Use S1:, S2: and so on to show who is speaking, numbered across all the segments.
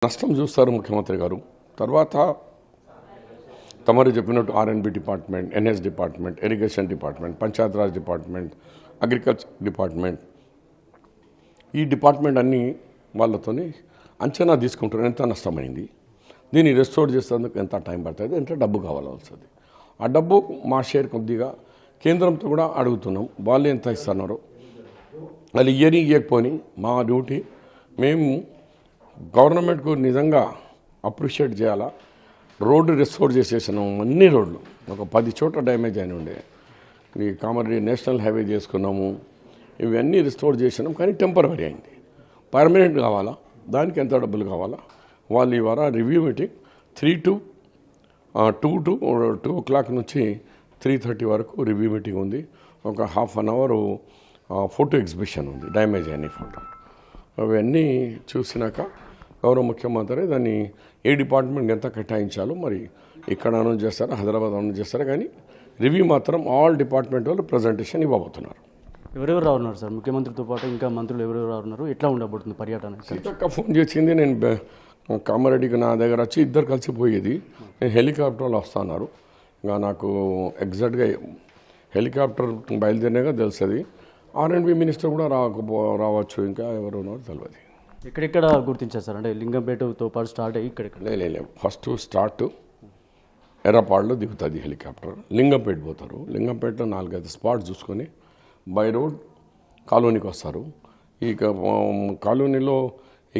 S1: నష్టం చూస్తారు ముఖ్యమంత్రి గారు. తర్వాత తమరు చెప్పినట్టు R and B department, NS department, irrigation department, Panchayati Raj department, agriculture department, ఈ డిపార్ట్మెంట్ అన్నీ వాళ్ళతోని అంచనా తీసుకుంటారు ఎంత నష్టమైంది, దీన్ని రెస్టోర్ చేసేందుకు ఎంత టైం పడుతుంది, ఎంత డబ్బు కావాల్సి వస్తుంది. ఆ డబ్బు మా షేర్ కొద్దిగా కేంద్రంతో కూడా అడుగుతున్నాం. వాళ్ళు ఎంత ఇస్తున్నారు, వాళ్ళు ఇయ్యకపోని మా డ్యూటీ మేము గవర్నమెంట్కు నిజంగా అప్రిషియేట్ చేయాలా. రోడ్డు రెస్టోర్ చేసేసినాం, అన్ని రోడ్లు ఒక 10 చోట్ల డ్యామేజ్ అయిన ఉండే. ఈ కామారెడ్డి నేషనల్ హైవే చేసుకున్నాము, ఇవన్నీ రెస్టోర్ చేసినాం. కానీ టెంపరరీ అయింది, పర్మనెంట్ కావాలా, దానికి ఎంత డబ్బులు కావాలా. వాళ్ళు ఇవాళ రివ్యూ మీటింగ్ 2 o'clock నుంచి 3:30 వరకు రివ్యూ మీటింగ్ ఉంది. ఒక ½ an hour ఫోటో ఎగ్జిబిషన్ ఉంది, డ్యామేజ్ అయిన ఫోటో. అవన్నీ చూసినాక గౌరవ ముఖ్యమంత్రి దాన్ని ఏ డిపార్ట్మెంట్ ఎంత కేటాయించాలో మరి ఇక్కడ అనౌన్స్ చేస్తారా, హైదరాబాద్ అనౌన్స్ చేస్తారా, కానీ రివ్యూ మాత్రం ఆల్ డిపార్ట్మెంట్ వాళ్ళు ప్రజెంటేషన్ ఇవ్వబోతున్నారు.
S2: ఎవరెవరు రావున్నారు సార్? ముఖ్యమంత్రితో పాటు ఇంకా మంత్రులు ఎవరెవరు రావున్నారు? ఎట్లా ఉండబోతుంది పర్యటన?
S1: సీతక్క ఫోన్ చేసింది, నేను కామారెడ్డికి నా దగ్గర వచ్చి ఇద్దరు కలిసిపోయేది. నేను హెలికాప్టర్లో వస్తున్నారు. ఇంకా నాకు ఎగ్జాక్ట్గా హెలికాప్టర్ బయలుదేరినాక తెలుస్తుంది. ఆర్ఎండ్బి మినిస్టర్ కూడా రావచ్చు, ఇంకా ఎవరు ఉన్నారో తెలియదు.
S2: ఎక్కడెక్కడ గుర్తించారు సార్? అంటే లింగంపేటతో పాటు స్టార్ట్ అయ్యి ఇక్కడెక్కడ?
S1: లేదు, ఫస్ట్ స్టార్ట్ ఎర్రపాడులో దిగుతుంది హెలికాప్టర్, లింగంపేట పోతారు. లింగంపేటలో 4-5 స్పాట్స్ చూసుకొని బై రోడ్ కాలనీకి వస్తారు. ఈ కాలనీలో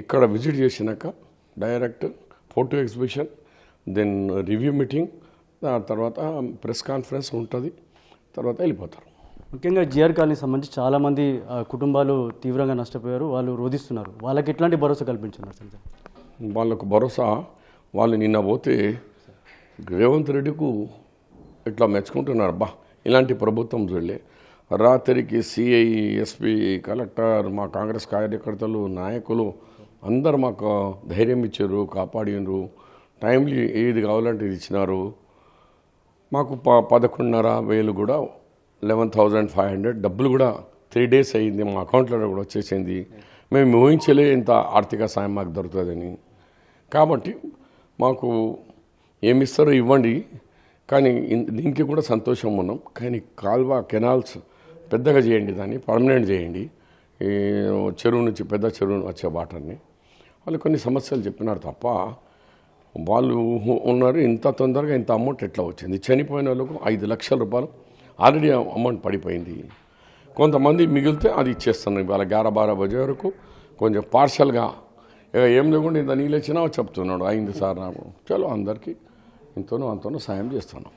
S1: ఇక్కడ విజిట్ చేసినాక direct photo exhibition, then review meeting, తర్వాత ప్రెస్ కాన్ఫరెన్స్ ఉంటుంది, తర్వాత వెళ్ళిపోతారు.
S2: ముఖ్యంగా జిఆర్ కాలనీకి సంబంధించి చాలామంది కుటుంబాలు తీవ్రంగా నష్టపోయారు, వాళ్ళు రోధిస్తున్నారు. వాళ్ళకి ఎట్లాంటి భరోసా కల్పించున్నారు సార్?
S1: వాళ్ళకు భరోసా, వాళ్ళు నిన్న పోతే రేవంత్ రెడ్డికు ఇట్లా మెచ్చుకుంటున్నారు. ఇలాంటి ప్రభుత్వం చూడలే. రాత్రికి సిఐ, ఎస్పీ, కలెక్టర్, మా కాంగ్రెస్ కార్యకర్తలు, నాయకులు అందరు మాకు ధైర్యం ఇచ్చారు, కాపాడినరు. టైంలీ ఏది కావాలంటే ఇది ఇచ్చినారు. మాకు 11,500 కూడా 11,500 డబ్బులు కూడా 3 days అయ్యింది, మా అకౌంట్లో కూడా వచ్చేసింది. మేము ఊహించలే ఇంత ఆర్థిక సాయం మాకు దొరుకుతుందని. కాబట్టి మాకు ఏమిస్తారో ఇవ్వండి, కానీ దీనికి కూడా సంతోషం ఉన్నాం. కానీ కాల్వ కెనాల్స్ పెద్దగా చేయండి, దాన్ని పర్మనెంట్ చేయండి. ఈ చెరువు నుంచి పెద్ద చెరువు వచ్చే వాటర్ని వాళ్ళు కొన్ని సమస్యలు చెప్పినారు తప్ప వాళ్ళు ఉన్నారు. ఇంత తొందరగా ఇంత అమౌంట్ ఎట్లా వచ్చింది? చనిపోయిన వాళ్ళకు 5 లక్షల రూపాయలు ఆల్రెడీ అమౌంట్ పడిపోయింది. కొంతమంది మిగిలితే అది ఇచ్చేస్తున్నాం. ఇవాళ 11-12 బజే వరకు కొంచెం పార్షల్గా ఏం లేకుండా ఇంత నీళ్ళు వచ్చినా చెప్తున్నాడు, అయింది సార్. చలో అందరికీ ఇంతనో అంతనో సాయం చేస్తున్నాం.